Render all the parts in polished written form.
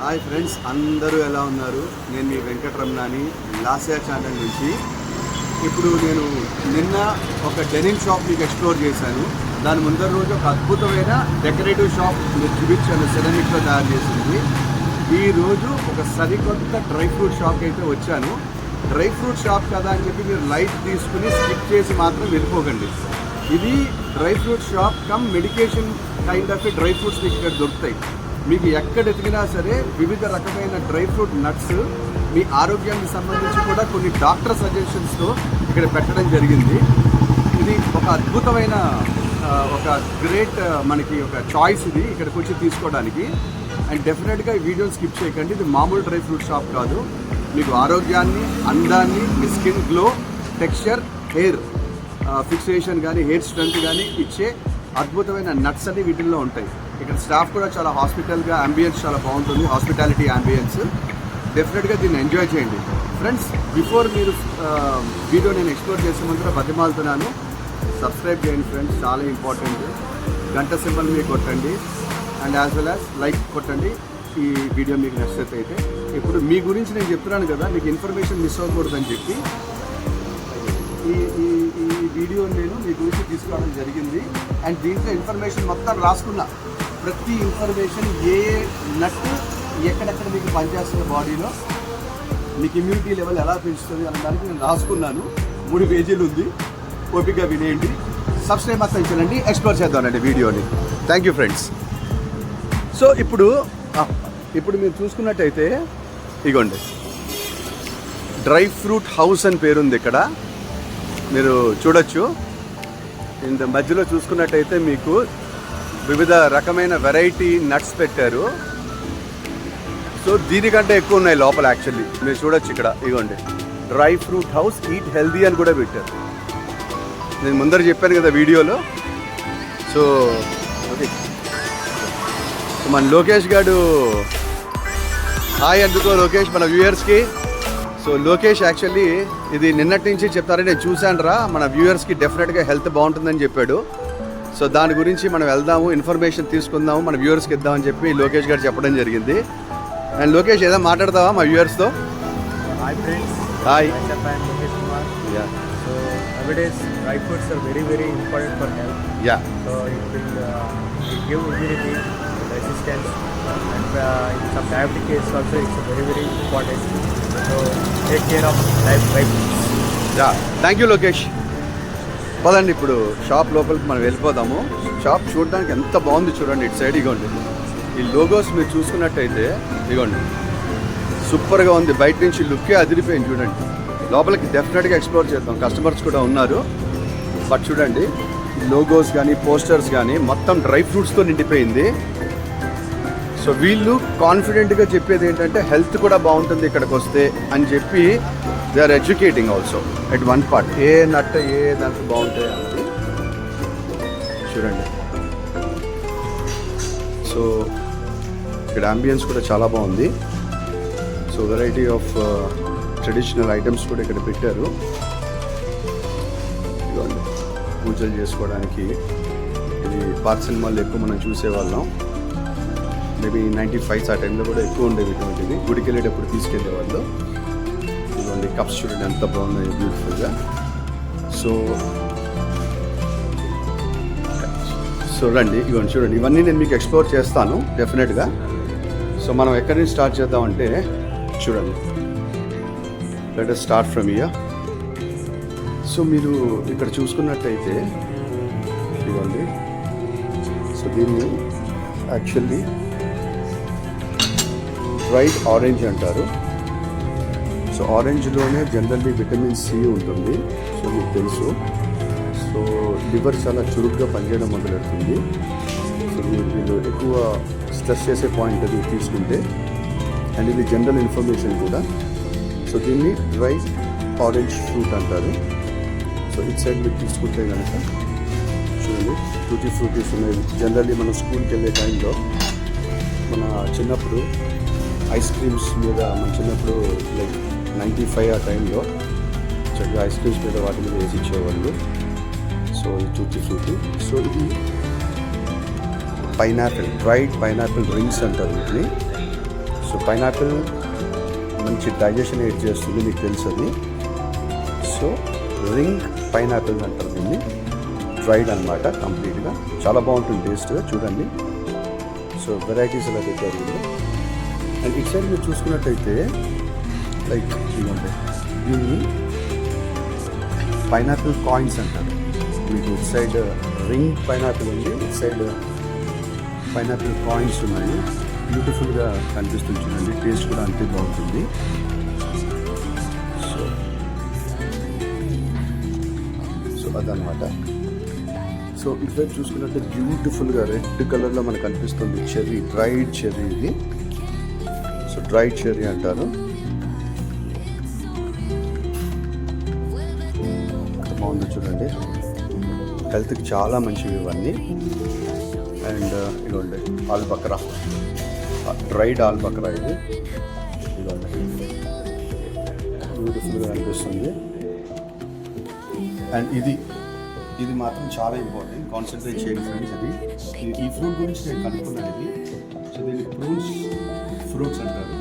Hi friends, అందరూ ఎలా ఉన్నారు? నేను మీ వెంకటరమణాని లాస్యా ఛానల్ నుంచి. ఇప్పుడు నేను నిన్న ఒక డెనిమ్ షాప్ మీకు ఎక్స్ప్లోర్ చేశాను. దాని ముందర రోజు ఒక అద్భుతమైన డెకరేటివ్ షాప్ మీరు చూపించాను, సెరామిక్లో తయారు చేసింది. ఈరోజు ఒక సరికొత్త డ్రై ఫ్రూట్ షాప్కి అయితే వచ్చాను. డ్రై ఫ్రూట్ షాప్ కదా అని చెప్పి మీరు లైట్ తీసుకుని స్కిప్ చేసి మాత్రం వెళ్ళిపోకండి. ఇది dry fruit shop come medication kind of dry fruits మీకు ఇక్కడ దొరుకుతాయి. మీకు ఎక్కడ ఎతికినా సరే వివిధ రకమైన డ్రై ఫ్రూట్ నట్స్ మీ ఆరోగ్యానికి సంబంధించి కూడా కొన్ని డాక్టర్ సజెషన్స్తో ఇక్కడ పెట్టడం జరిగింది. ఇది ఒక అద్భుతమైన ఒక గ్రేట్ మనకి ఒక చాయిస్ ఇది ఇక్కడికి వచ్చి తీసుకోవడానికి. అండ్ డెఫినెట్గా ఈ వీడియోని స్కిప్ చేయకండి. ఇది మామూలు డ్రై ఫ్రూట్ షాప్ కాదు. మీకు ఆరోగ్యాన్ని, అందాన్ని, మీ skin glow, texture, hair fixation కానీ హెయిర్ స్ట్రెంత్ కానీ ఇచ్చే అద్భుతమైన నట్స్ అన్ని వీటిల్లో ఉంటాయి. ఇక్కడ స్టాఫ్ కూడా చాలా హాస్పిటల్గా, అంబియన్స్ చాలా బాగుంటుంది, హాస్పిటాలిటీ అంబియన్స్. డెఫినెట్గా దీన్ని ఎంజాయ్ చేయండి ఫ్రెండ్స్. బిఫోర్ మీరు వీడియో నేను ఎక్స్ప్లోర్ చేసే ముందర బతిమాలుతున్నాను, సబ్స్క్రైబ్ చేయండి ఫ్రెండ్స్, చాలా ఇంపార్టెంట్. గంట సింబల్ మీకు కొట్టండి and as well as like కొట్టండి ఈ వీడియో మీకు నచ్చినట్లయితే. ఇప్పుడు మీ గురించి నేను చెప్తున్నాను కదా, మీకు ఇన్ఫర్మేషన్ మిస్ అవ్వకూడదని చెప్పి ఈ వీడియో నేను మీ గురించి తీసుకోవడం జరిగింది. అండ్ దీంట్లో ఇన్ఫర్మేషన్ మొత్తం రాసుకున్నా. ప్రతి ఇన్ఫర్మేషన్ ఏ నట్ ఎక్కడెక్కడ మీకు పనిచేస్తుంది, బాడీలో మీకు ఇమ్యూనిటీ లెవెల్ ఎలా పెంచుతుంది అన్న దానికి నేను రాసుకున్నాను. 3 పేజీలు ఉంది, ఓపికగా వినేయండి. సబ్స్క్రైబ్ మాత్రం చేయండి, ఎక్స్ప్లోర్ చేద్దామండి వీడియోని. Thank you friends. సో ఇప్పుడు మీరు చూసుకున్నట్టయితే ఇగోండి, డ్రై ఫ్రూట్ హౌస్ అని పేరుంది ఇక్కడ, మీరు చూడొచ్చు. ఇంత మధ్యలో చూసుకున్నట్టయితే మీకు వివిధ రకమైన వెరైటీ నట్స్ పెట్టారు. సో దీనికంటే ఎక్కువ ఉన్నాయి లోపల. యాక్చువల్లీ మీరు చూడొచ్చు ఇక్కడ, ఇగోండి, dry fruit house, eat healthy అని కూడా పెట్టారు. నేను ముందర చెప్పాను కదా వీడియోలో. సో ఓకే, మన లోకేష్ గారు హాయ్ అందుకో లోకేష్ మన వ్యూయర్స్కి. సో లోకేష్ యాక్చువల్లీ ఇది నిన్నటి నుంచి చెప్తారని నేను చూశాను రా, మన వ్యూయర్స్కి డెఫినెట్గా హెల్త్ బాగుంటుందని చెప్పాడు. సో దాని గురించి మనం వెళ్దాము, ఇన్ఫర్మేషన్ తీసుకుందాము, మన వ్యూయర్స్కి ఇద్దామని చెప్పి లోకేష్ గారు చెప్పడం జరిగింది. అండ్ లోకేష్ ఏదో మాట్లాడతావా మా వ్యూయర్స్తో? Hi friends, hi. Lokesh Kumar. Yeah. So nowadays dry fruits are very important for health. Yeah. So it will give immunity, resistance, and in some diabetic cases also it's very important. So take care of dry fruits. Yeah, thank you Lokesh. పదండి ఇప్పుడు shop లోపలికి మనం వెళ్ళిపోదాము. Shop చూడడానికి ఎంత బాగుంది చూడండి. ఇటు సైడ్ ఇగోండి, ఈ లోగోస్ మీరు చూసుకున్నట్టయితే ఇగోండి, సూపర్గా ఉంది. బయట నుంచి లుక్కే అదిరిపోయింది చూడండి. లోపలికి డెఫినెట్గా ఎక్స్ప్లోర్ చేద్దాం, కస్టమర్స్ కూడా ఉన్నారు. బట్ చూడండి, లోగోస్ కానీ పోస్టర్స్ కానీ మొత్తం డ్రై ఫ్రూట్స్తో నిండిపోయింది. సో వీళ్ళు కాన్ఫిడెంట్గా చెప్పేది ఏంటంటే హెల్త్ కూడా బాగుంటుంది ఇక్కడికి వస్తే అని చెప్పి they are educating also at one part. ఏ నట్ ఏ దాంట్లో బాగుంటాయి అన్నది చూడండి. సో ఇక్కడ అంబియన్స్ కూడా చాలా బాగుంది. So variety of traditional items కూడా ఇక్కడ పెట్టారు. ఇదిగోండి, పూజలు చేసుకోవడానికి. ఇది పాత సినిమాల్లో ఎక్కువ మనం చూసేవాళ్ళం. మేబీ 95s ఆ టైంలో కూడా ఎక్కువ ఉండేవి ఇటువంటివి. గుడికి వెళ్ళేటప్పుడు తీసుకెళ్ళేవాళ్ళు. ఇదిగోండి, కప్స్ చూడండి ఎంత బాగున్నాయి, బ్యూటిఫుల్గా. సో రండి, ఇవన్నీ చూడండి. ఇవన్నీ నేను మీకు ఎక్స్ప్లోర్ చేస్తాను డెఫినెట్గా. సో మనం ఎక్కడి నుంచి స్టార్ట్ చేద్దామంటే చూడండి, let us start from here. So మీరు ఇక్కడ చూసుకున్నట్టయితే ఇవ్వండి. సో దీన్ని యాక్చువల్లీ డ్రైడ్ ఆరెంజ్ అంటారు. సో ఆరెంజ్లోనే జనరల్లీ విటమిన్ సి ఉంటుంది. సో మీకు తెలుసు. సో లివర్ చాలా చురుగ్గా పనిచేయడం మొదలెడుతుంది. సో మీరు ఎక్కువ స్ట్రెస్ చేసే పాయింట్ అది తీసుకుంటే. అండ్ ఇది జనరల్ ఇన్ఫర్మేషన్ కూడా. సో దీన్ని డ్రై ఆరెంజ్ ఫ్రూట్ అంటారు. సో ఇటు సైడ్ మీరు తీసుకుంటే కనుక చూడండి, టూటీ ఫ్రూటీస్ ఉన్నాయి. జనరల్లీ మనం స్కూల్కి వెళ్ళే టైంలో మన చిన్నప్పుడు ఐస్ క్రీమ్స్ మీద, మన చిన్నప్పుడు లైక్ 95 ఆ టైంలో చక్కగా ఐస్ క్రీమ్స్ మీద వాటి మీద వేసి ఇచ్చేవాళ్ళు. సో ఈ టూటీ ఫ్రూటీ. సో ఇది పైనాపిల్, డ్రైడ్ పైనాపిల్ రింగ్స్ అంటారు వీటిని. సో పైనాపిల్ మంచి డైజెషన్ ఎయిడ్ చేస్తుంది, మీకు తెలుసు అది. సో రింగ్ పైనాపిల్ అంటారు దీన్ని, డ్రైడ్ అనమాట కంప్లీట్గా. చాలా బాగుంటుంది టేస్ట్గా, చూడండి. సో వెరైటీస్ అలా పెట్టారు వీళ్ళు. అండ్ ఇటు సైడ్ మీరు చూసుకున్నట్టయితే లైక్ ఇవ్వండి, దీన్ని పైనాపిల్ కాయిన్స్ అంటారు. మీకు ఇటు సైడ్ రింగ్ పైనాపిల్ ఉంది, ఇటు సైడ్ పైనాపిల్ కాయిన్స్ ఉన్నాయి. బ్యూటిఫుల్గా కనిపిస్తుంది చూడండి, టేస్ట్ కూడా అంతే బాగుంటుంది. సో అదనమాట. సో ఇటువైపు చూసుకున్నట్టు బ్యూటిఫుల్గా రెడ్ కలర్లో మనకు కనిపిస్తుంది చెర్రీ, డ్రైడ్ చెర్రీ ఇది. సో డ్రైడ్ చెర్రీ అంటారు. బాగుంది చూడండి, హెల్త్కి చాలా మంచివి ఇవన్నీ. అండ్ ఇదిగోండి ఆల్బక్రా, డ్రైడ్ ఆల్బక్రా ఇది. ఇదిగోండి బ్యూటిఫుల్గా కనిపిస్తుంది. అండ్ ఇది మాత్రం చాలా ఇంపార్టెంట్, కాన్సన్ట్రేట్ చేయండి ఫ్రెండ్స్. ఈ ఫ్రూట్ గురించి నేను కనుక్కున్నాను ఇది. సో దీన్ని ఫ్రూట్స్ అంటారు.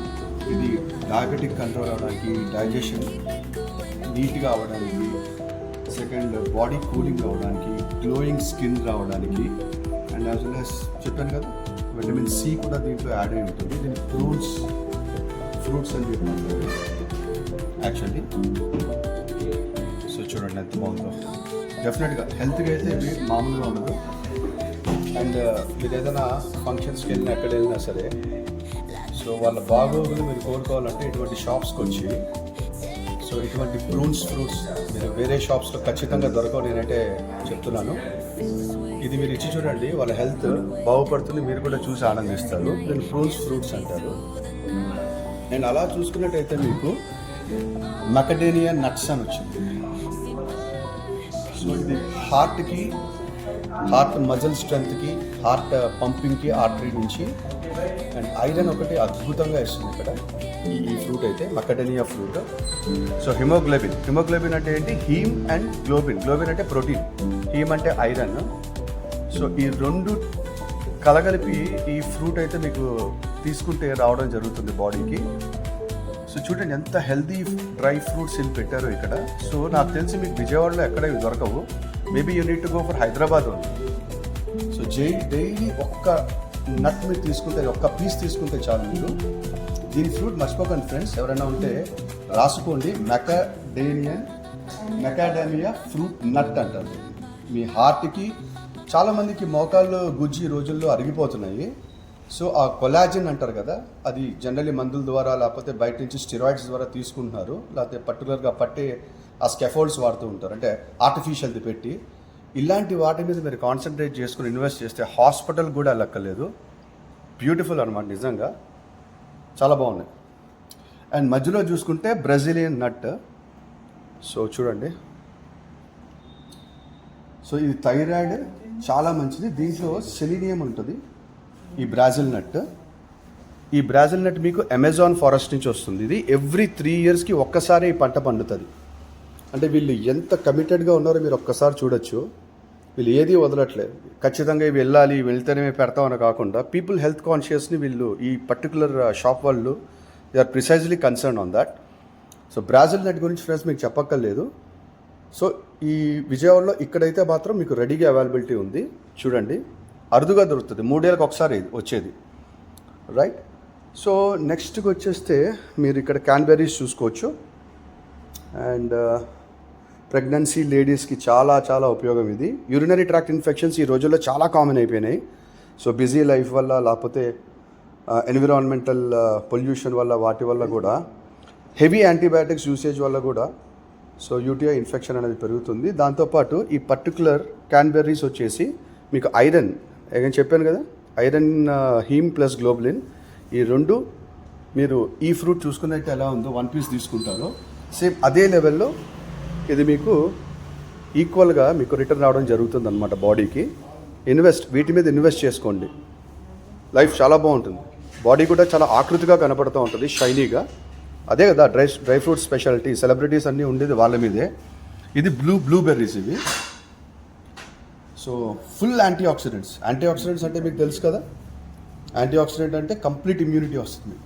ఇది డయాబెటిక్ కంట్రోల్ అవ్వడానికి, డైజెషన్ నీట్గా అవ్వడానికి, సెకండ్ బాడీ కూలింగ్ అవ్వడానికి, గ్లోయింగ్ స్కిన్ రావడానికి, అండ్ యాజ్ వెల్ యాజ్ చెప్పాను కదా విటమిన్ సి కూడా దీంట్లో యాడ్ అయి ఉంటుంది. దీన్ని ఫ్రూట్స్ అని చెప్పారు యాక్చువల్లీ. సో చూడండి ఎంత బాగుందో. డెఫినెట్గా హెల్త్గా అయితే ఇవి మామూలుగా ఉండదు. అండ్ మీరు ఏదైనా ఫంక్షన్స్కి వెళ్ళినా ఎక్కడ వెళ్ళినా సరే, సో వాళ్ళ బాగోగులు మీరు కోరుకోవాలంటే ఇటువంటి షాప్స్కి వచ్చి, సో ఇటువంటి ఫ్రూట్స్ మీరు వేరే షాప్స్లో ఖచ్చితంగా దొరకవు, నేనైతే చెప్తున్నాను. ఇది మీరు ఇచ్చి చూడండి, వాళ్ళ హెల్త్ బాగుపడుతుంది, మీరు కూడా చూసి ఆనందిస్తారు. దీన్ని ఫ్రూట్స్ అంటారు. నేను అలా చూసుకున్నట్టయితే మీకు మకడేనియా నట్స్ అని వచ్చింది. సో ఇది హార్ట్ మజిల్ స్ట్రెంగ్త్కి, హార్ట్ పంపింగ్కి, ఆర్టరీ నుంచి. అండ్ ఐరన్ ఒకటి అద్భుతంగా ఇస్తుంది ఇక్కడ ఈ ఫ్రూట్ అయితే, మకడేనియా ఫ్రూట్. సో హిమోగ్లోబిన్ అంటే ఏంటి? హీమ్ అండ్ గ్లోబిన్ అంటే ప్రోటీన్, హీమ్ అంటే ఐరన్. సో ఈ రెండు కలగలిపి ఈ ఫ్రూట్ అయితే మీకు తీసుకుంటే రావడం జరుగుతుంది బాడీకి. సో చూడండి ఎంత హెల్దీ డ్రై ఫ్రూట్స్ ఇవి పెట్టారు ఇక్కడ. సో నాకు తెలిసి మీకు విజయవాడలో ఎక్కడ ఇవి దొరకవు. Maybe you need to go for Hyderabad only. So daily ఒక్క నట్ మీరు తీసుకుంటే, ఒక్క పీస్ తీసుకుంటే చాలు మీరు. దీని ఫ్రూట్ మర్చిపోకండి ఫ్రెండ్స్, ఎవరైనా ఉంటే రాసుకోండి, మెకాడేమియా ఫ్రూట్ నట్ అంటారు. మీ హార్ట్కి, చాలామందికి మోకాళ్ళు గుజ్జి రోజుల్లో అరిగిపోతున్నాయి. సో ఆ కొలాజిన్ అంటారు కదా, అది జనరల్లీ మందుల ద్వారా లేకపోతే బయట నుంచి స్టెరాయిడ్స్ ద్వారా తీసుకుంటున్నారు, లేకపోతే పర్టికులర్గా పట్టే ఆ స్కెఫోల్డ్స్ వాడుతూ ఉంటారు, అంటే ఆర్టిఫిషియల్ది పెట్టి. ఇలాంటి వాటి మీద మీరు కాన్సన్ట్రేట్ చేసుకుని ఇన్వెస్ట్ చేస్తే హాస్పిటల్ కూడా వెళ్ళక్కర్లేదు. బ్యూటిఫుల్ అనమాట, నిజంగా చాలా బాగున్నాయి. అండ్ మధ్యలో చూసుకుంటే బ్రెజిలియన్ నట్. సో చూడండి, సో ఇది థైరాయిడ్ చాలా మంచిది, దీంట్లో సెలీనియం ఉంటుంది. ఈ బ్రాజిల్ నట్ మీకు అమెజాన్ ఫారెస్ట్ నుంచి వస్తుంది. ఇది ఎవ్రీ 3 yearsకి ఒక్కసారి ఈ పంట పండుతుంది. అంటే వీళ్ళు ఎంత కమిటెడ్గా ఉన్నారో మీరు ఒక్కసారి చూడొచ్చు. వీళ్ళు ఏది వదలట్లేదు, ఖచ్చితంగా ఇవి వెళ్ళాలి, వెళ్తేనే పెడతామని కాకుండా పీపుల్ హెల్త్ కాన్షియస్ని వీళ్ళు ఈ పర్టికులర్ షాప్ వాళ్ళు they are precisely concern on that. So Brazil nut గురించి ఫ్రెండ్స్ మీకు చెప్పక్కర్లేదు. సో ఈ విజయవాడలో ఇక్కడైతే మాత్రం మీకు రెడీగా అవైలబిలిటీ ఉంది. చూడండి, అరుదుగా దొరుకుతుంది, 3 ఏళ్ళకి ఒకసారి వచ్చేది, రైట్. సో నెక్స్ట్కి వచ్చేస్తే మీరు ఇక్కడ క్యాన్బెర్రీస్ చూసుకోవచ్చు. అండ్ ప్రెగ్నెన్సీ లేడీస్కి చాలా చాలా ఉపయోగం ఇది. యూరినరీ ట్రాక్ట్ ఇన్ఫెక్షన్స్ ఈ రోజుల్లో చాలా కామన్ అయిపోయినాయి. సో బిజీ లైఫ్ వల్ల, లేకపోతే ఎన్విరాన్మెంటల్ పొల్యూషన్ వల్ల, వాటి వల్ల కూడా, హెవీ యాంటీబయాటిక్స్ యూసేజ్ వల్ల కూడా సో యూటీఐ ఇన్ఫెక్షన్ అనేది పెరుగుతుంది. దాంతోపాటు ఈ పర్టికులర్ క్యాన్బెర్రీస్ వచ్చేసి మీకు ఐరన్, ఏం చెప్పాను కదా, ఐరన్, హీమ్ ప్లస్ గ్లోబులిన్, ఈ రెండు మీరు ఈ ఫ్రూట్ చూసుకున్నట్టు ఎలా ఉందో 1 piece తీసుకుంటారో సేమ్ అదే లెవెల్లో ఇది మీకు ఈక్వల్గా మీకు రిటర్న్ రావడం జరుగుతుంది అనమాట బాడీకి. వీటి మీద ఇన్వెస్ట్ చేసుకోండి, లైఫ్ చాలా బాగుంటుంది. బాడీ కూడా చాలా ఆకృతిగా కనపడుతూ ఉంటుంది, షైనీగా. అదే కదా డ్రై ఫ్రూట్ స్పెషాలిటీ, సెలబ్రిటీస్ అన్నీ ఉండేది వాళ్ళ మీదే. ఇది బ్లూబెర్రీస్ ఇవి. సో ఫుల్ యాంటీ ఆక్సిడెంట్స్ అంటే మీకు తెలుసు కదా, యాంటీ ఆక్సిడెంట్ అంటే కంప్లీట్ ఇమ్యూనిటీ వస్తుంది.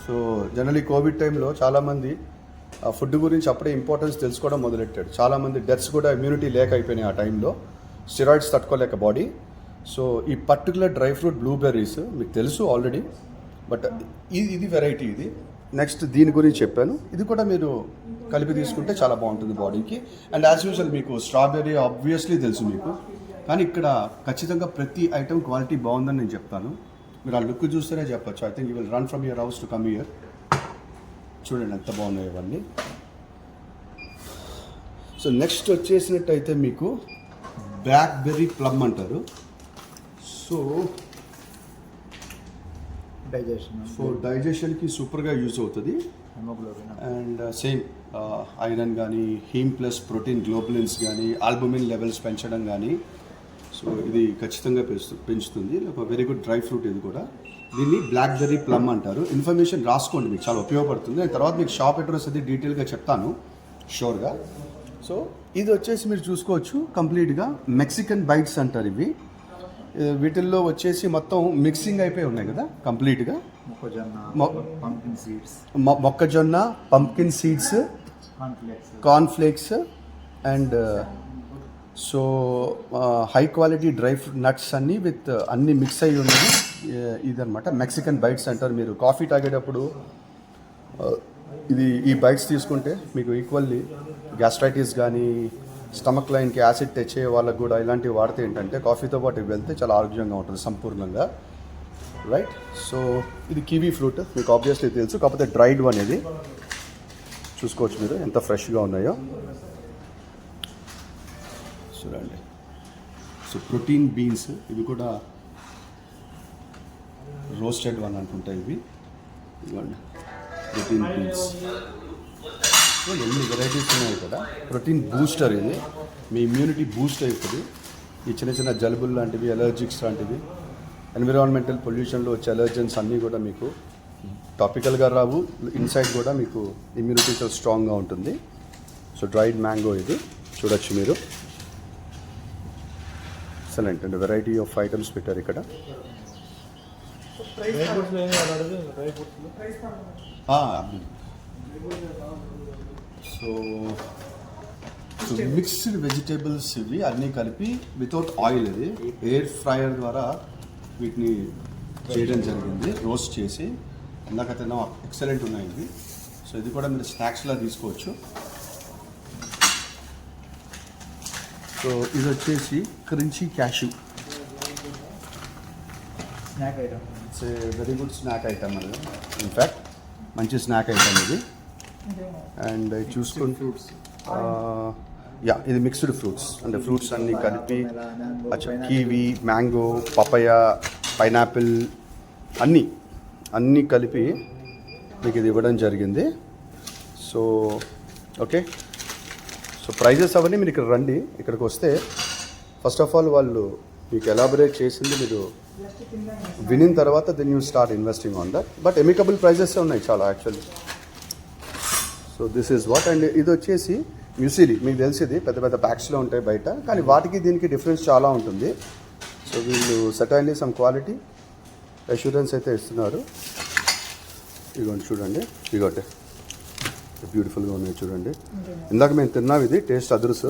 సో జనరలీ కోవిడ్ టైంలో చాలామంది ఆ ఫుడ్ గురించి అప్పుడే ఇంపార్టెన్స్ తెలుసుకోవడం మొదలెట్టాడు. చాలామంది డెత్స్ కూడా ఇమ్యూనిటీ లేక అయిపోయినాయి ఆ టైంలో, స్టెరాయిడ్స్ తట్టుకోలేక బాడీ. సో ఈ పర్టికులర్ డ్రై ఫ్రూట్ బ్లూబెర్రీస్ మీకు తెలుసు ఆల్రెడీ, బట్ ఇది వెరైటీ. ఇది నెక్స్ట్ దీని గురించి చెప్పాను. ఇది కూడా మీరు కలిపి తీసుకుంటే చాలా బాగుంటుంది బాడీకి. అండ్ యాజ్ యూజువల్ మీకు స్ట్రాబెర్రీ ఆబ్వియస్లీ తెలుసు మీకు, కానీ ఇక్కడ ఖచ్చితంగా ప్రతి ఐటమ్ క్వాలిటీ బాగుందని నేను చెప్తాను. మీరు ఆ లుక్ చూస్తేనే చెప్పచ్చు. I think you will run from your house to come here. చూడండి ఎంత బాగున్నాయి ఇవన్నీ. సో నెక్స్ట్ వచ్చేసినట్టయితే మీకు బ్లాక్బెర్రీ ప్లమ్ అంటారు. సో డైజెషన్కి సూపర్గా యూజ్ అవుతుంది. హెమోగ్లోబిన్ అండ్ సేమ్ ఐరన్ కానీ, హీమ్ ప్లస్ ప్రోటీన్ గ్లోబులిన్స్ కానీ, ఆల్బుమిన్ లెవెల్స్ పెంచడం కానీ, సో ఇది ఖచ్చితంగా పెంచుతుంది. ఒక వెరీ గుడ్ డ్రై ఫ్రూట్ ఇది కూడా. దీన్ని బ్లాక్బెర్రీ ప్లమ్ అంటారు. ఇన్ఫర్మేషన్ రాసుకోండి, మీకు చాలా ఉపయోగపడుతుంది. అండ్ తర్వాత మీకు షాప్ అడ్రస్ అది డీటెయిల్గా చెప్తాను షూర్గా. సో ఇది వచ్చేసి మీరు చూసుకోవచ్చు కంప్లీట్గా మెక్సికన్ బైట్స్ అంటారు ఇవి. వీటిల్లో వచ్చేసి మొత్తం మిక్సింగ్ అయిపోయి ఉన్నాయి కదా కంప్లీట్గా. మొక్కజొన్న, pumpkin seeds, cornflakes and so high quality dry fruit nuts అన్నీ విత్ అన్నీ మిక్స్ అయ్యి ఉన్నది. ఇదనమాట మెక్సికన్ బైట్స్ అంటారు. మీరు కాఫీ తాగేటప్పుడు ఈ బైట్స్ తీసుకుంటే మీకు ఈక్వల్లీ గ్యాస్ట్రైటిస్ కానీ, స్టమక్ లైన్కి యాసిడ్ తెచ్చే వాళ్ళకు కూడా ఇలాంటివి వాడితే ఏంటంటే కాఫీతో పాటు ఇవి వెళ్తే చాలా ఆరోగ్యంగా ఉంటుంది సంపూర్ణంగా, రైట్. సో ఇది కివీ ఫ్రూట్ మీకు ఆబ్వియస్లీ తెలుసు, కాకపోతే డ్రైడ్ వన్. ఇది చూసుకోవచ్చు మీరు ఎంత ఫ్రెష్గా ఉన్నాయో చూడండి. సో ప్రోటీన్ బీన్స్ ఇవి కూడా రోస్టెడ్ వన్ అనుకుంటాయి ఇవి. ఇవ్వండి ప్రోటీన్ బీన్స్, ఎన్ని వెరైటీస్ ఉన్నాయి కదా. ప్రోటీన్ బూస్టర్ ఇది, మీ ఇమ్యూనిటీ బూస్ట్ అవుతుంది. ఈ చిన్న చిన్న జలుబులు లాంటివి, అలర్జిక్స్ లాంటివి, ఎన్విరాన్మెంటల్ పొల్యూషన్లో వచ్చే అలర్జెన్స్ అన్నీ కూడా మీకు టాపికల్గా రావు. ఇన్సైడ్ కూడా మీకు ఇమ్యూనిటీ చాలా స్ట్రాంగ్గా ఉంటుంది. సో డ్రైడ్ మ్యాంగో ఇది చూడొచ్చు మీరు. Excellent and variety of items పెట్టారు ఇక్కడ. సో మిక్స్డ్ వెజిటేబుల్స్ ఇవి అన్నీ కలిపి వితౌట్ ఆయిల్. ఇది ఎయిర్ ఫ్రైయర్ ద్వారా వీటిని చేయడం జరిగింది, రోస్ట్ చేసి. ఇందాక తిన్నా ఎక్సలెంట్ ఉన్నాయి ఇవి. సో ఇది కూడా మీరు స్నాక్స్లా తీసుకోవచ్చు. సో ఇది వచ్చేసి crunchy cashew snack item. It's a very good snack item అది. ఇన్ఫ్యాక్ట్ మంచి స్నాక్ ఐటమ్ ఇది. అండ్ చూసుకుని ఫ్రూట్స్, ఇది మిక్స్డ్ ఫ్రూట్స్ అంటే ఫ్రూట్స్ అన్నీ కలిపి, కివీ, మ్యాంగో, పపాయ, పైనాపిల్ అన్నీ కలిపి మీకు ఇది ఇవ్వడం జరిగింది. సో ఓకే, సో ప్రైజెస్ అవన్నీ మీరు ఇక్కడ రండి. ఇక్కడికి వస్తే ఫస్ట్ ఆఫ్ ఆల్ వాళ్ళు మీకు ఎలాబరేట్ చేసింది మీరు వినిన తర్వాత then you start investing on that. But amicable prices ఉన్నాయి చాలా actually. So this is what. And ఇది వచ్చేసి మ్యూసిలీ, మీకు తెలిసింది పెద్ద పెద్ద ప్యాక్స్లో ఉంటాయి బయట, కానీ వాటికి దీనికి డిఫరెన్స్ చాలా ఉంటుంది. సో వీళ్ళు సర్టైన్లీ సమ్ క్వాలిటీ అష్యూరెన్స్ అయితే ఇస్తున్నారు. ఇదిగోండి చూడండి, ఇదిగోండి బ్యూటిఫుల్గా ఉన్నాయి చూడండి. ఇందాక మేము తిన్నాం, ఇది టేస్ట్ అదురుసు.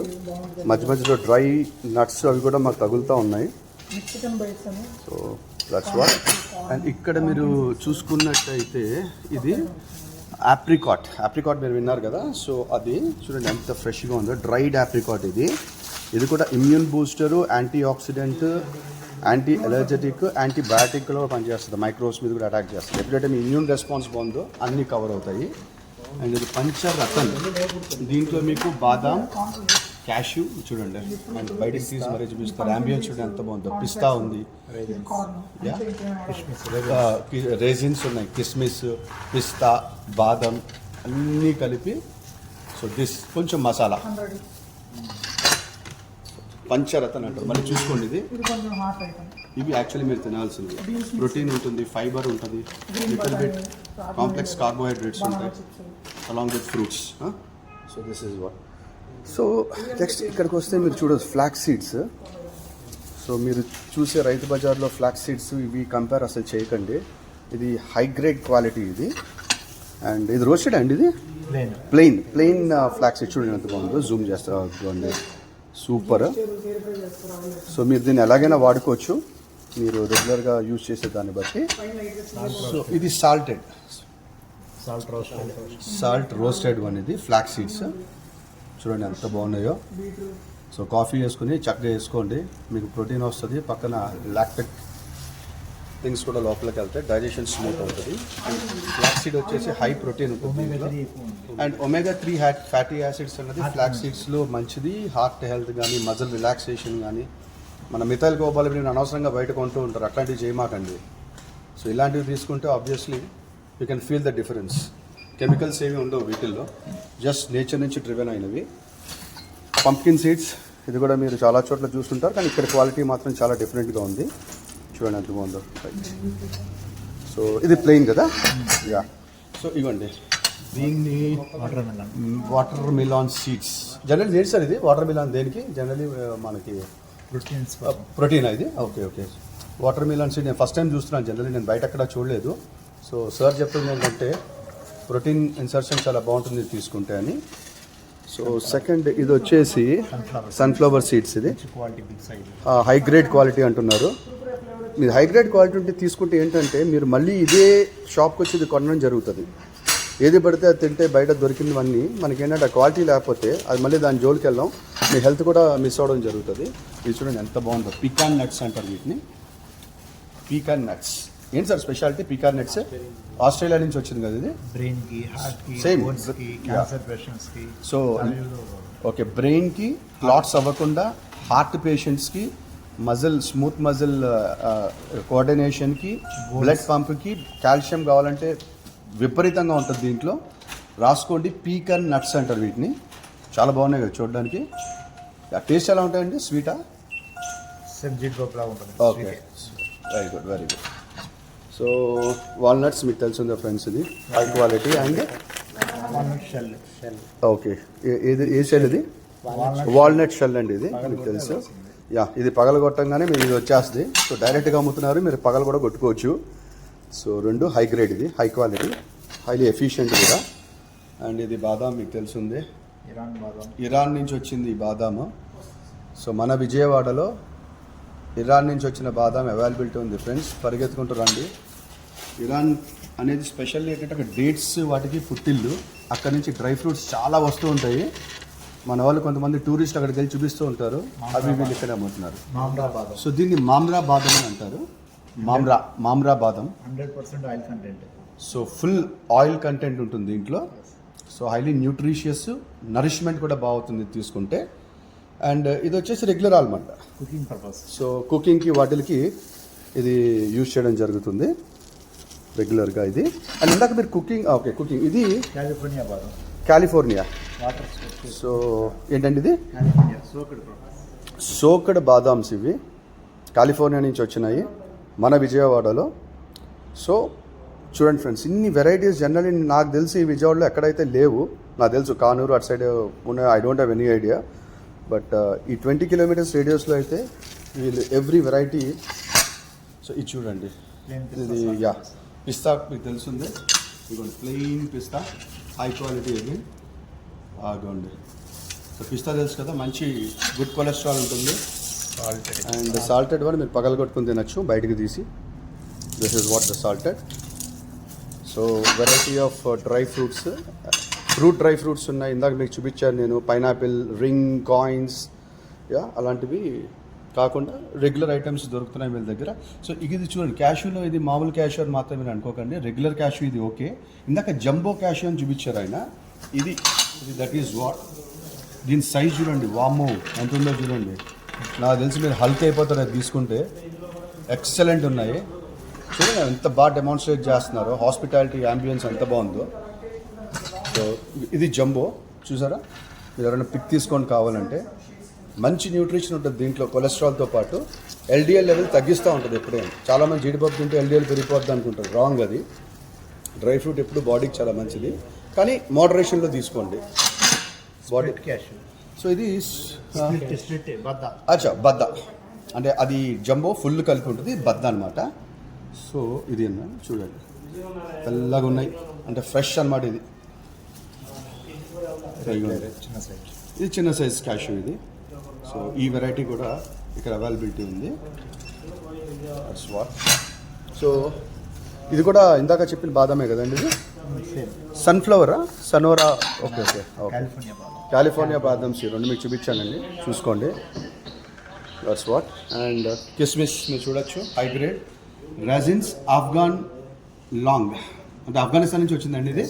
మధ్య మధ్యలో డ్రై నట్స్ అవి కూడా మాకు తగులుతూ ఉన్నాయి. So that's what. అండ్ ఇక్కడ మీరు చూసుకున్నట్టయితే ఇది ఆప్రికాట్ మీరు విన్నారు కదా. సో అది చూడండి ఎంత ఫ్రెష్గా ఉందో, డ్రైడ్ ఆప్రికాట్ ఇది కూడా immune booster, antioxidant, anti allergic, యాంటీబయాటిక్లో పనిచేస్తుంది. మైక్రోబ్స్ మీద కూడా అటాక్ చేస్తుంది. ఎప్పుడైతే మీ ఇమ్యూన్ రెస్పాన్స్ బాగుందో అన్నీ కవర్ అవుతాయి. అండ్ ఇది పంచరత్న, దీంట్లో మీకు బాదాం, క్యాష్యూ చూడండి, అండ్ బయటికి తీసి మరీ చూపిస్తారు. అంబియన్స్ చూడండి ఎంత బాగుందో. పిస్తా ఉంది, రేజిన్స్ ఉన్నాయి, కిస్మిస్, పిస్తా, బాదం అన్నీ కలిపి. సో దిస్ కొంచెం మసాలా పంచరత్న అంటారు. మళ్ళీ చూసుకోండి, ఇవి యాక్చువల్లీ మీరు తినాల్సింది. ప్రోటీన్ ఉంటుంది, ఫైబర్ ఉంటుంది, లిటిల్ బిట్ కాంప్లెక్స్ కార్బోహైడ్రేట్స్ ఉంటాయి along with fruits. So this is what. So next ఇక్కడికి వస్తే మీరు చూడవచ్చు ఫ్లాక్స్ సీడ్స్. సో మీరు చూసే రైతు బజార్లో ఫ్లాక్స్ సీడ్స్ ఇవి కంపేర్ అసలు చేయకండి. ఇది హై గ్రేడ్ క్వాలిటీ ఇది. అండ్ ఇది రోస్టెడ్ అండి, ఇది ప్లెయిన్ ప్లెయిన్ ఫ్లాక్స్ సీడ్స్ చూడండి ఎంత బాగుందో, జూమ్ చేస్తాండి, సూపర్. సో మీరు దీన్ని ఎలాగైనా వాడుకోవచ్చు మీరు రెగ్యులర్గా యూజ్ చేసే దాన్ని బట్టి. సో ఇది సాల్ట్ రోస్టెడ్ వన్, ఇది ఫ్లాక్స్ సీడ్స్ చూడండి ఎంత బాగున్నాయో. సో కాఫీ వేసుకుని చక్కగా వేసుకోండి, మీకు ప్రోటీన్ వస్తుంది, పక్కన లాక్టిక్ థింగ్స్ కూడా లోపలికి వెళ్తాయి, డైజెషన్ స్మూత్ అవుతుంది. ఫ్లాక్స్ సీడ్ వచ్చేసి హై ప్రోటీన్ ఉంటుంది అండ్ ఒమేగా 3 ఫ్యాటీ యాసిడ్స్ అన్నది ఫ్లాక్స్ సీడ్స్లో మంచిది. హార్ట్ హెల్త్ కానీ మజిల్ రిలాక్సేషన్ కానీ, మన మిథైల్ కోబాలమిన్ అనవసరంగా బయట కొంటూ ఉంటారు, అట్లాంటివి చేయమాకండి. సో ఇలాంటివి తీసుకుంటే obviously you can feel the difference. Chemicals ఏమి ఉండవు వీటిల్లో, జస్ట్ నేచర్ నుంచి డ్రివెన్ అయినవి. పంప్కిన్ సీడ్స్ ఇది కూడా మీరు చాలా చోట్ల చూస్తుంటారు, కానీ ఇక్కడ క్వాలిటీ మాత్రం చాలా డిఫరెంట్గా ఉంది. చూడండి ఎంత బాగుందో. సో ఇది ప్లెయిన్ కదా, యా. సో ఇవ్వండి దీన్ని వాటర్ మిలాన్ సీడ్స్. జనరల్ ఏంటి సార్ ఇది వాటర్ మిలాన్ దేనికి? జనరలీ మనకి ప్రోటీన్ ఇది. Okay okay, watermelon seed నేను ఫస్ట్ టైం చూస్తున్నాను, జనరల్లీ నేను బయట అక్కడ చూడలేదు. సో సార్ చెప్తుంది ఏంటంటే ప్రోటీన్ ఇన్సర్షన్ చాలా బాగుంటుంది తీసుకుంటే అని. సో సెకండ్ ఇది వచ్చేసి సన్ఫ్లవర్ సీడ్స్, ఇది హై గ్రేడ్ క్వాలిటీ అంటున్నారు. మీరు హై గ్రేడ్ క్వాలిటీ ఉంటే తీసుకుంటే ఏంటంటే మీరు మళ్ళీ ఇదే షాప్కి వచ్చి ఇది కొనడం జరుగుతుంది. ఏది పడితే అది తింటే బయట దొరికినవన్నీ మనకి ఏంటంటే ఆ క్వాలిటీ లేకపోతే అది మళ్ళీ దాని జోలికి వెళ్ళాం, మీ హెల్త్ కూడా మిస్ అవ్వడం జరుగుతుంది. ఇది చూడండి ఎంత బాగుందో, పీకాన్ నట్స్ అంటారు వీటిని, పీకాన్ నట్స్. ఏంటి sir speciality pecan nuts? Australia నుంచి వచ్చింది కదా ఇది. బ్రెయిన్కి, హార్ట్కి, సేమ్ బోన్స్కి, క్యాన్సర్ పేషెంట్స్కి. సో ఓకే, బ్రెయిన్కి క్లాట్స్ అవ్వకుండా, హార్ట్ పేషెంట్స్కి, మజిల్ స్మూత్ మజిల్ కోఆర్డినేషన్కి, బ్లడ్ పంప్కి, కాల్షియం కావాలంటే విపరీతంగా ఉంటుంది దీంట్లో. రాసుకోండి, పీకన్ నట్స్ అంటారు వీటిని. చాలా బాగున్నాయి కదా చూడడానికి. టేస్ట్ ఎలా ఉంటాయండి? స్వీటా? సేమ్ జీడిపప్పులా ఉంటుంది. Okay, very good very good. So walnuts మీకు తెలిసిందా ఫ్రెండ్స్, ఇది high quality. And shell okay, ఏది ఏ షెల్ ఇది? వాల్నట్ షెల్ అండి, ఇది మీకు తెలుసు. యా, ఇది పగలగొట్టంగానే మీరు ఇది వచ్చేస్తుంది. సో డైరెక్ట్గా అమ్ముతున్నారు, మీరు పగలు కూడా కొట్టుకోవచ్చు. సో రెండు హై గ్రేడ్, ఇది హై క్వాలిటీ, హైలీ ఎఫిషియెంట్ కూడా. అండ్ ఇది బాదాం మీకు తెలిసిందే, ఇరాన్ నుంచి వచ్చింది ఈ బాదాము. సో మన విజయవాడలో ఇరాన్ నుంచి వచ్చిన బాదాం అవైలబిలిటీ ఉంది ఫ్రెండ్స్, పరిగెత్తుకుంటూ రండి. ఇరాన్ అనేది స్పెషల్ ఏంటంటే అక్కడ డేట్స్ వాటికి పుట్టిల్లు, అక్కడ నుంచి డ్రై ఫ్రూట్స్ చాలా వస్తూ ఉంటాయి. మన వాళ్ళు కొంతమంది టూరిస్ట్ అక్కడికి వెళ్ళి చూపిస్తూ ఉంటారు, అవి వీళ్ళు ఇక్కడ అమ్ముతున్నారు. సో దీన్ని మామ్రా బాదం అని అంటారు, మామ్రా బాదం. 100% oil content. So full oil content ఉంటుంది దీంట్లో. సో హైలీ న్యూట్రిషియస్, నరిష్మెంట్ కూడా బాగుంటుంది తీసుకుంటే. అండ్ ఇది వచ్చేసి regular almond, cooking purpose. So కుకింగ్కి వాటికి ఇది యూజ్ చేయడం జరుగుతుంది రెగ్యులర్గా ఇది. అండ్ ఇందాక మీరు కుకింగ్, ఓకే కుకింగ్, ఇది కాలిఫోర్నియా బాదం, కాలిఫోర్నియా. వాటర్ సో ఏంటండి ఇది? కాలిఫోర్నియా సోక్డ్ బాదామ్స్, ఇవి కాలిఫోర్నియా నుంచి వచ్చినాయి మన విజయవాడలో. సో చూడండి ఫ్రెండ్స్, ఇన్ని వెరైటీస్ జనరల్లీ నాకు తెలిసి విజయవాడలో ఎక్కడైతే లేవు. నాకు తెలుసు కానూరు అటు సైడ్ ఉన్నాయి, I don't have any idea. But ఈ 20 కిలోమీటర్స్ రేడియస్లో అయితే వీళ్ళు ఎవ్రీ వెరైటీ. సో ఇది చూడండి, ఇది యా పిస్తా మీకు తెలుసుంది, ఇదిగోండి ప్లెయిన్ పిస్తా, హై క్వాలిటీ ఇది. ఆగోండి, సో పిస్తా తెలుసు కదా, మంచి గుడ్ కొలెస్ట్రాల్ ఉంటుంది. అండ్ సాల్టెడ్ వన్ మీరు పగలగొట్టుకుని తినచ్చు బయటికి తీసి. This is what the salted. So variety of dry fruits, dry fruits ఉన్నాయి. ఇందాక మీకు చూపించాను నేను, పైనాపిల్, రింగ్, కాయిన్స్, యా అలాంటివి కాకుండా రెగ్యులర్ ఐటమ్స్ దొరుకుతున్నాయి వీళ్ళ దగ్గర. సో ఇది చూడండి, క్యాష్యూలో ఇది మామూలు క్యాష్యూ అని మాత్రం మీరు అనుకోకండి, రెగ్యులర్ క్యాష్యూ ఇది. ఓకే, ఇందాక జంబో క్యాష్యూ అని చూపించారు ఆయన, ఇది దట్ ఈజ్ వాట్. దీని సైజ్ చూడండి, వామ్మో ఎంత ఉందో చూడండి. నాకు తెలిసి మీరు హల్క్ అయిపోతారు అది తీసుకుంటే. ఎక్సలెంట్ ఉన్నాయి చూడండి, ఎంత బాగా డెమాన్స్ట్రేట్ చేస్తున్నారు, హాస్పిటాలిటీ యాంబియన్స్ ఎంత బాగుందో. సో ఇది జంబో చూసారా, మీరు ఎవరైనా పిక్ తీసుకోండి కావాలంటే. మంచి న్యూట్రిషన్ ఉంటుంది దీంట్లో, కొలెస్ట్రాల్తో పాటు ఎల్డిఎల్ లెవెల్ తగ్గిస్తూ ఉంటుంది ఎప్పుడైనా. చాలామంది జీడిపప్పు తింటే ఎల్డిఎల్ పెరిగిపోద్ది అనుకుంటారు, రాంగ్ అది. డ్రై ఫ్రూట్ ఎప్పుడు బాడీకి చాలా మంచిది, కానీ మోడరేషన్లో తీసుకోండి. Body cashew. సో ఇది బద్దా బద్ద అంటే అది జంబో ఫుల్ కలిపి ఉంటుంది, బద్ద అనమాట. సో ఇది అన్న చూడండి, తెల్లగా ఉన్నాయి. అంటే ఫ్రెష్ అన్నమాట ఇది. ఇదిగోండి. చిన్న సైజ్. ఇది చిన్న సైజ్ క్యాష్యూ ఇది. సో ఈ వెరైటీ కూడా ఇక్కడ అవైలబిలిటీ ఉంది. సో ఇది కూడా ఇందాక చెప్పిన బాదామే కదండి ఇది. సన్ఫ్లవరా సనోరా? Okay okay okay. కాలిఫోర్నియా బాదం సీడ్ రెండు మీకు చూపించానండి, చూసుకోండి. That's what. అండ్ కిస్మిస్ మీరు చూడొచ్చు, హై గ్రేడ్ రాజిన్స్ ఆఫ్ఘాన్ లాంగ్, అంటే ఆఫ్ఘనిస్తాన్ నుంచి వచ్చిందండి ఇది.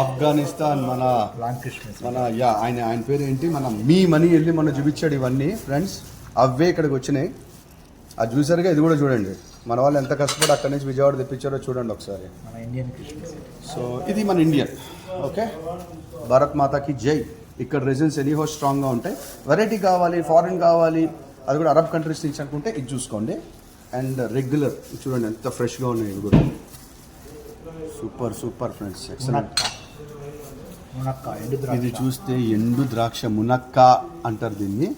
ఆఫ్ఘనిస్తాన్ మన లాంగ్ కిస్మిస్. ఆయన పేరు ఏంటి, మన మీ మనీ వెళ్ళి మనం చూపించాడు ఇవన్నీ ఫ్రెండ్స్, అవే ఇక్కడికి వచ్చినాయి. అది చూసారుగా, ఇది కూడా చూడండి. మన వాళ్ళు ఎంత కష్టపడి అక్కడి నుంచి విజయవాడ తెప్పించారో చూడండి ఒకసారి. మన ఇండియన్ కిస్మిస్. సో ఇది మన ఇండియన్. ఓకే, భారత్ మాతాకి జై. ఇక్కడ రెజిన్స్ ఎనీహో స్ట్రాంగ్గా ఉంటాయి. వెరైటీ కావాలి, ఫారిన్ కావాలి, అది కూడా అరబ్ కంట్రీస్ నుంచి అనుకుంటే ఇది చూసుకోండి. అండ్ రెగ్యులర్ చూడండి ఎంత ఫ్రెష్గా ఉన్నాయి ఇవి కూడా. Super super friends, excellent. ఇది చూస్తే ఎండు ద్రాక్ష మునక్క అంటారు దీన్ని.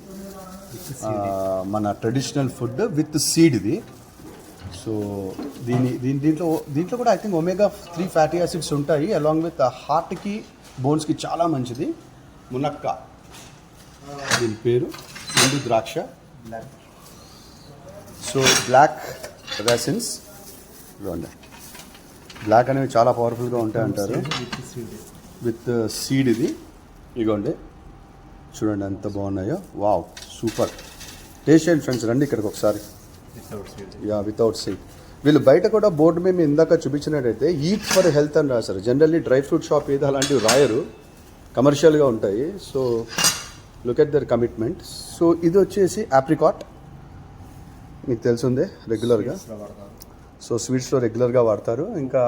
మన ట్రెడిషనల్ ఫుడ్ విత్ సీడ్ ఇది. సో దీంట్లో కూడా I think omega-3 fatty acids ఉంటాయి, అలాంగ్ విత్ హార్ట్కి బోన్స్కి చాలా మంచిది. మునక్క దీని పేరు, ఎండు ద్రాక్ష. సో బ్లాక్ రేసిన్స్ చూడండి, బ్లాక్ అనేవి చాలా పవర్ఫుల్గా ఉంటాయి అంటారు. విత్ సీడ్ ఇది. ఇగోండి చూడండి ఎంత బాగున్నాయో. Wow, super. టేస్ట్ చేయండి ఫ్రెండ్స్, రండి ఇక్కడికి ఒకసారి. Without seed. వీళ్ళు బయట కూడా బోర్డు మేము ఇందాక చూపించినట్టయితే ఈట్ ఫర్ హెల్త్ అని రాశారు. జనరల్లీ డ్రై ఫ్రూట్ షాప్ ఏదో అలాంటివి రాయరు, కమర్షియల్గా ఉంటాయి. So look at their commitment. So ఇది వచ్చేసి ఆప్రికాట్, మీకు తెలిసిందే రెగ్యులర్గా. సో స్వీట్స్లో రెగ్యులర్గా వాడతారు. ఇంకా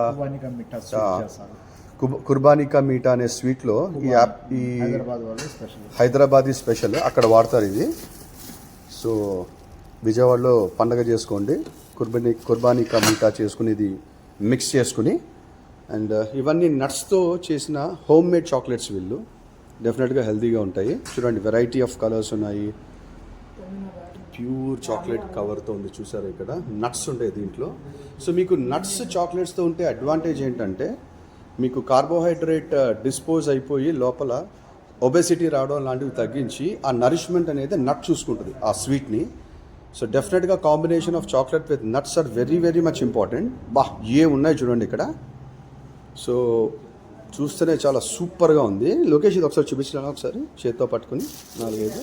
కుర్బానికా మీఠా అనే స్వీట్లో ఈ హైదరాబాదీ స్పెషల్ అక్కడ వాడతారు ఇది. సో విజయవాడలో పండగ చేసుకోండి, కుర్బానికా మీఠా చేసుకుని ఇది మిక్స్ చేసుకుని. అండ్ ఇవన్నీ నట్స్తో చేసిన హోమ్ మేడ్ చాక్లెట్స్. వీళ్ళు డెఫినెట్గా హెల్తీగా ఉంటాయి. చూడండి వెరైటీ ఆఫ్ కలర్స్ ఉన్నాయి. ప్యూర్ చాక్లెట్ కవర్తో ఉంది చూసారు, ఇక్కడ నట్స్ ఉంటాయి దీంట్లో. సో మీకు నట్స్ చాక్లెట్స్తో ఉంటే అడ్వాంటేజ్ ఏంటంటే మీకు కార్బోహైడ్రేట్ డిస్పోజ్ అయిపోయి లోపల ఒబెసిటీ రావడం లాంటివి తగ్గించి ఆ నరిష్మెంట్ అనేది నట్ చూసుకుంటుంది ఆ స్వీట్ని. సో డెఫినెట్గా combination of chocolate with nuts are very very much important. ఏ ఉన్నాయి చూడండి ఇక్కడ. సో చూస్తేనే చాలా సూపర్గా ఉంది. లొకేషన్ ఇది ఒకసారి చూపించాను, ఒకసారి చేత్తో పట్టుకుని 4-5.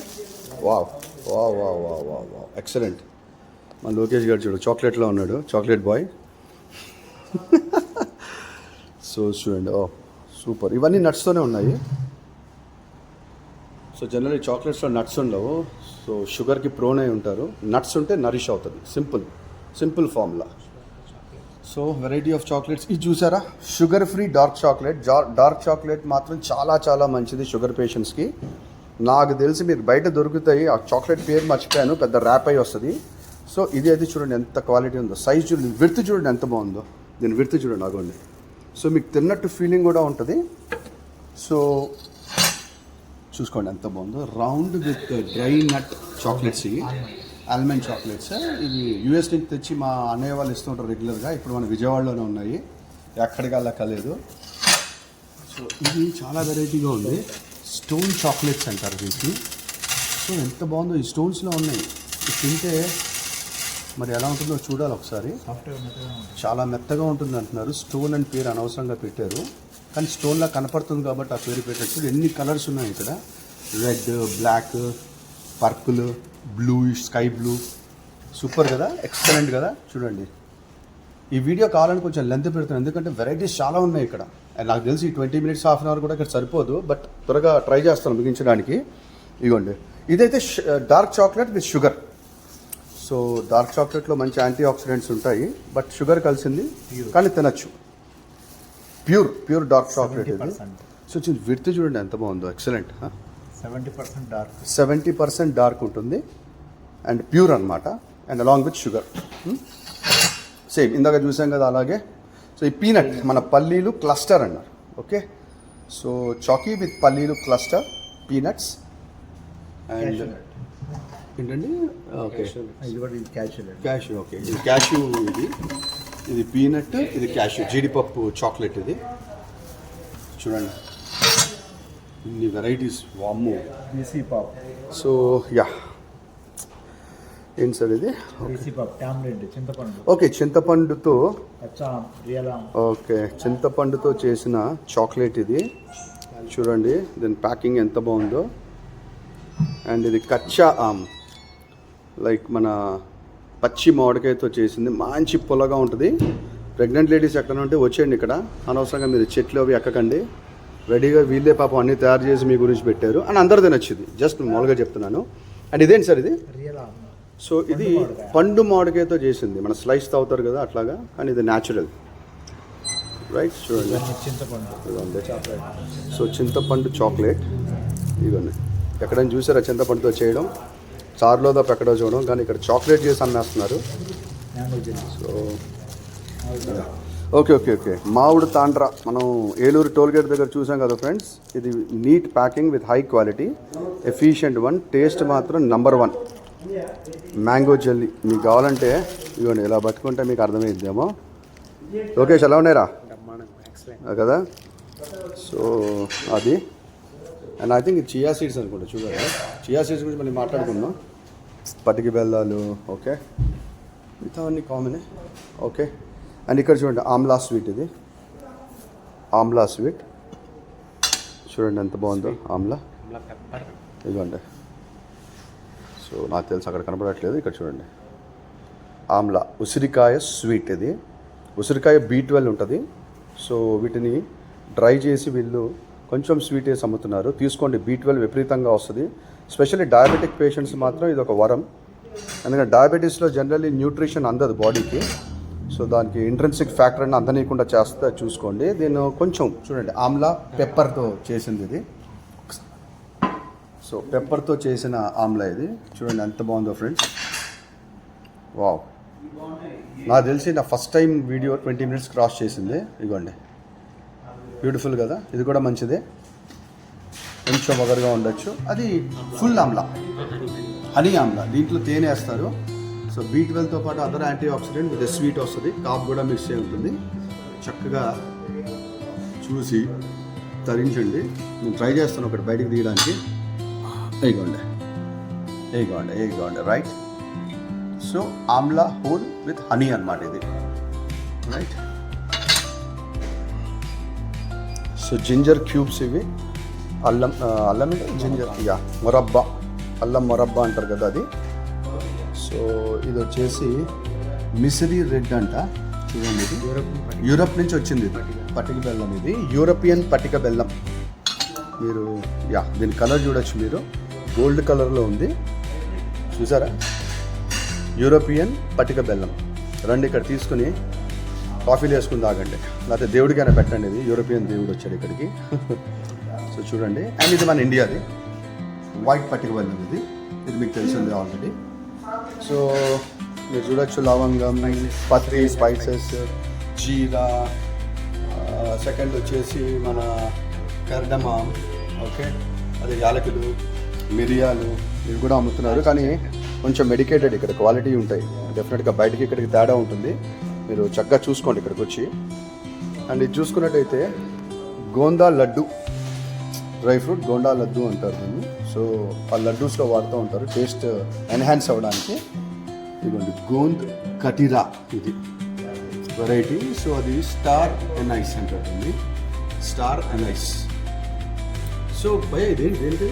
Wow wow wow wow wow wow, excellent. మన లోకేష్ గారు చూడు చాక్లెట్లో ఉన్నాడు, చాక్లెట్ బాయ్. సో చూడండి, ఓ సూపర్. ఇవన్నీ నట్స్తోనే ఉన్నాయి. సో జనరల్లీ చాక్లెట్స్లో నట్స్ ఉండవు. సో షుగర్కి ప్రోన్ అయి ఉంటారు. నట్స్ ఉంటే నరిష్ అవుతుంది. Simple formula. So variety of chocolates ఇది చూసారా, sugar free dark chocolate. Dark chocolate మాత్రం చాలా చాలా మంచిది షుగర్ పేషెంట్స్కి. నాకు తెలిసి మీరు బయట దొరుకుతాయి, ఆ చాక్లెట్ పేరు మర్చిపోయాను, పెద్ద ర్యాప్ అయి వస్తుంది. సో ఇది అయితే చూడండి ఎంత క్వాలిటీ ఉందో. సైజ్ చూడండి, విడ్త్ చూడండి ఎంత బాగుందో. దీని విడ్త్ చూడండి ఆగోండి. సో మీకు తిన్నట్టు ఫీలింగ్ కూడా ఉంటుంది. సో చూసుకోండి ఎంత బాగుందో. Round with dry nut chocolates, ఇవి ఆల్మండ్ చాక్లెట్స్. ఇవి యూఎస్ నుంచి తెచ్చి మా అన్నయ్య వాళ్ళు ఇస్తుంటారు రెగ్యులర్గా. ఇప్పుడు మన విజయవాడలోనే ఉన్నాయి, ఎక్కడికి వెళ్ళక్కర్లేదు. సో ఇది చాలా వెరైటీగా ఉంది. స్టోన్ చాక్లెట్స్ అంటారు వీటిని. సో ఎంత బాగుందో, ఈ స్టోన్స్లో ఉన్నాయి. తింటే మరి ఎలా ఉంటుందో చూడాలి ఒకసారి. చాలా మెత్తగా ఉంటుంది అంటున్నారు. స్టోన్ అని పేరు అనవసరంగా పెట్టారు, కానీ స్టోన్లా కనపడుతుంది కాబట్టి ఆ పేరు పెట్టచ్చు. ఎన్ని కలర్స్ ఉన్నాయి ఇక్కడ, red, black, purple, blue, sky blue. Super కదా, ఎక్సలెంట్ కదా. చూడండి ఈ వీడియో కావాలని కొంచెం లెంత్ పెడుతున్నాను, ఎందుకంటే వెరైటీస్ చాలా ఉన్నాయి ఇక్కడ. అండ్ నాకు తెలిసి 20 minutes, హాఫ్ అన్ అవర్ కూడా ఇక్కడ సరిపోదు, బట్ త్వరగా ట్రై చేస్తాను ముగించడానికి. ఇదిగోండి, ఇదైతే dark chocolate with sugar. So dark చాక్లెట్లో మంచి యాంటీ ఆక్సిడెంట్స్ ఉంటాయి, బట్ షుగర్ కలిసింది, కానీ తినచ్చు. ప్యూర్ డార్క్ చాక్లెట్ ఇది. సో విడ్త్ చూడండి ఎంత బాగుందో, ఎక్సలెంట్. 70% డార్క్ ఉంటుంది అండ్ ప్యూర్ అనమాట. And along with sugar same ఇందాక చూసాం కదా అలాగే. సో ఈ పీనట్ మన పల్లీలు క్లస్టర్ అన్నారు. ఓకే, సో చాకీ విత్ పల్లీలు క్లస్టర్, పీనట్స్ అండ్ ఏంటండి, ఓకే క్యాష్యూ. ఓకే, ఇది క్యాష్యూ, ఇది పీనట్, ఇది క్యాష్యూ, జీడిపప్పు చాక్లెట్ ఇది. చూడండి ఇన్ని వెరైటీస్ వామ్మో. దేశీ పాప్, సో యా ఏంటి సార్ ఇది? దేశీ పాప్, టామరెంట్, చింతపండు, ఓకే చింతపండుతో, కచ్చా ఆమ్, రియల్ ఆమ్. ఓకే చింతపండుతో చేసిన చాక్లెట్ ఇది. చూడండి దీని ప్యాకింగ్ ఎంత బాగుందో. అండ్ ఇది కచ్చా ఆమ్, లైక్ మన పచ్చి మామిడికాయతో చేసింది. మంచి పొలగా ఉంటుంది. ప్రెగ్నెంట్ లేడీస్ ఎక్కడ ఉంటే వచ్చేయండి ఇక్కడ. అనవసరంగా మీరు చెట్లు అవి ఎక్కకండి. రెడీగా వీళ్ళే పాపం అన్నీ తయారు చేసి మీ గురించి పెట్టారు అని అందరు తినొచ్చింది. జస్ట్ మామూలుగా చెప్తున్నాను. అండ్ ఇదేంటి సార్ ఇది? రియల్ ఆమ్. సో ఇది పండు మామిడికాయతో చేసింది. మన స్లైస్ తాగుతారు కదా అట్లాగా, కానీ ఇది న్యాచురల్ రైట్. చూడండి చింతపండు, ఇదిగోండి. చాక్లెట్. సో చింతపండు చాక్లెట్ ఇవన్నీ ఎక్కడైనా చూసారా చింతపండుతో చేయడం? చారులో తప్ప ఎక్కడో చూడడం, కానీ ఇక్కడ చాక్లెట్ చేసి అమ్మేస్తున్నారు. Mango jelly. So okay okay okay మామిడి తాండ్రా మనం ఏలూరు టోల్గేట్ దగ్గర చూసాం కదా ఫ్రెండ్స్. ఇది neat packing with high quality, efficient one, taste మాత్రం నంబర్ 1. మ్యాంగో జెల్లీ మీకు కావాలంటే ఇవ్వండి, ఇలా పట్టుకుంటే మీకు అర్థమైద్దేమో. లోకేష్ ఎలా ఉన్నాయిరా కదా? సో అది. And I think chia seeds అనుకుంటా. చూడాలి చియా సీడ్స్ గురించి మళ్ళీ మాట్లాడుకుందాం. పటికి బెల్లాలు, ఓకే మిగతా అన్నీ కామనే. ఓకే అండ్ ఇక్కడ చూడండి ఆమ్లా స్వీట్. ఇది ఆమ్లా స్వీట్ చూడండి ఎంత బాగుందో. ఆమ్లా ఇదిగోండి. సో నాకు తెలుసు అక్కడ కనపడట్లేదు. ఇక్కడ చూడండి ఆమ్లా ఉసిరికాయ స్వీట్. ఇది ఉసిరికాయ B12 ఉంటుంది. సో వీటిని డ్రై చేసి వీళ్ళు కొంచెం స్వీట్ వేసి అమ్ముతున్నారు. తీసుకోండి, B12 విపరీతంగా వస్తుంది. స్పెషల్లీ డయాబెటిక్ పేషెంట్స్ మాత్రం ఇది ఒక వరం. ఎందుకంటే డయాబెటీస్లో జనరల్లీ న్యూట్రిషన్ అందదు బాడీకి. సో దానికి ఇంట్రెన్సిక్ ఫ్యాక్టర్ అని అందనీయకుండా చేస్తే చూసుకోండి. దీన్ని కొంచెం చూడండి ఆమ్లా పెప్పర్తో చేసింది ఇది. సో పెప్పర్తో చేసిన ఆమ్లా ఇది చూడండి ఎంత బాగుందో ఫ్రెండ్స్. వావ్, నాకు తెలిసి నా first time video 20 minutes cross చేసింది. ఇదిగోండి బ్యూటిఫుల్ కదా. ఇది కూడా మంచిదే, కొంచెం వగరుగా ఉండొచ్చు. అది ఫుల్ ఆమ్లా, హనీ ఆమ్లా. దీంట్లో తేనె వేస్తారు. సో B12తో పాటు other anti oxidant with sweet వస్తుంది. కాప్ కూడా మిక్స్ అయి ఉంటుంది. చక్కగా చూసి తరించండి. నేను ట్రై చేస్తాను ఒకటి బయటికి తీయడానికి. ఇదిగోండి ఇదిగోండి ఇదిగోండి right. So Amla whole with honey అన్నమాట ఇది రైట్. సో జింజర్ క్యూబ్స్ ఇవి. అల్లం అల్లం అంటే జింజర్, యా మొరబ్బా, అల్లం మొరబ్బా అంటారు కదా అది. సో ఇది వచ్చేసి మిసిరీ రెడ్ అంట. చూడండి ఇది యూరప్ నుంచి వచ్చింది. ఇది పటిక బెల్లం. ఇది యూరోపియన్ పటిక బెల్లం. మీరు యా దీని కలర్ చూడొచ్చు మీరు, గోల్డ్ కలర్లో ఉంది చూసారా. యూరోపియన్ పటిక బెల్లం. రండి ఇక్కడ తీసుకుని కాఫీలు వేసుకుని తాగండి, లేకపోతే దేవుడికైనా పెట్టండి. ఇది యూరోపియన్ దేవుడు వచ్చాడు ఇక్కడికి. సో చూడండి. అండ్ ఇది మన ఇండియాది వైట్ పటిక బెల్లం. ఇది మీకు తెలిసింది ఆల్రెడీ. సో మీరు చూడొచ్చు లవంగం, పత్రి, స్పైసెస్, జీరా, సెకండ్ వచ్చేసి మన కర్డమామ్, ఓకే అదే యాలకులు, మిరియాలు ఇవి కూడా అమ్ముతున్నారు. కానీ కొంచెం మెడికేటెడ్, ఇక్కడ క్వాలిటీ ఉంటాయి డెఫినెట్గా. బయటికి ఇక్కడికి తేడా ఉంటుంది. మీరు చక్కగా చూసుకోండి ఇక్కడికి వచ్చి. అండ్ ఇది చూసుకున్నట్టయితే గోందా లడ్డు, డ్రై ఫ్రూట్ గోండా లడ్డు అంటారు దీన్ని. సో ఆ లడ్డూస్లో వాడుతూ ఉంటారు టేస్ట్ ఎన్హాన్స్ అవ్వడానికి. ఇదిగోండి గోంద్ కటిరా ఇది వెరైటీ. సో అది స్టార్ ఎనైస్ అంటుంది, స్టార్ ఎనైస్. సో భయ ఇదేంటి ఏంటి?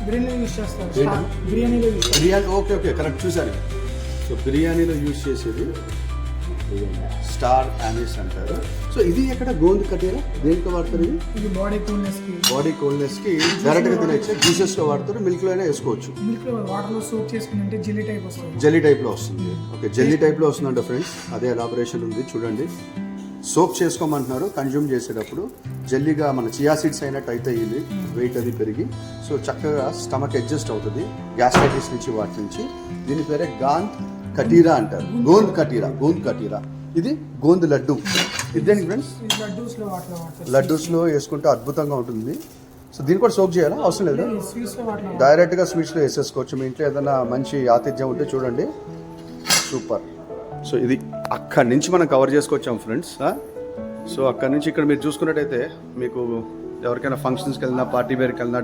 బిర్యానీలో యూజ్ చేస్తారు. ఏంటి? బిర్యానీ, ఓకే ఓకే కరెక్ట్ చూసాను. సో బిర్యానీలో యూజ్ చేసేది స్టార్ యానిస్ అంటారు. సో ఇది ఎక్కడ గోంద్ కటీరా దేనికి వాడతారు? ఇది బాడీ కోల్డ్నెస్ కి డైరెక్ట్గా తినచ్చు. జ్యూసెస్లో వాడతారు, మిల్క్లో అయినా వేసుకోవచ్చు. మిల్క్ వాటర్లో సోప్ చేసుకుంటే జెల్లీ టైప్ వస్తుంది. జెల్లీ టైప్లో వస్తుంది. ఓకే జెల్లీ టైప్లో వస్తుందంట ఫ్రెండ్స్. అదే ఎలాబరేషన్ ఉంది చూడండి. సోప్ చేసుకోమంటున్నారు కన్జ్యూమ్ చేసేటప్పుడు. జెల్లీగా మన చియా సీడ్స్ అయినట్టు అయితే ఇది వెయిట్ అది పెరిగి సో చక్కగా స్టమక్ అడ్జస్ట్ అవుతుంది గ్యాస్ట్రైటిస్ నుంచి వాటి నుంచి. దీని పేరే గాంద్ కటీరా అంటారు. గోంద్ కటీరా. ఇది గోంద్ లడ్డు. ఇదేంటి ఫ్రెండ్స్? లడ్డూస్లో వేసుకుంటే అద్భుతంగా ఉంటుంది. సో దీన్ని కూడా సోక్ చేయాలా? అవసరం లేదు, డైరెక్ట్గా స్వీట్స్లో వేసేసుకోవచ్చు. మీ ఇంట్లో ఏదైనా మంచి ఆతిథ్యం ఉంటే చూడండి, సూపర్. సో ఇది అక్కడి నుంచి మనం కవర్ చేసుకొచ్చాం ఫ్రెండ్స్. సో అక్కడ నుంచి ఇక్కడ మీరు చూసుకున్నట్టయితే మీకు ఎవరికైనా ఫంక్షన్స్కి వెళ్ళినా పార్టీ వేర్కి వెళ్ళినా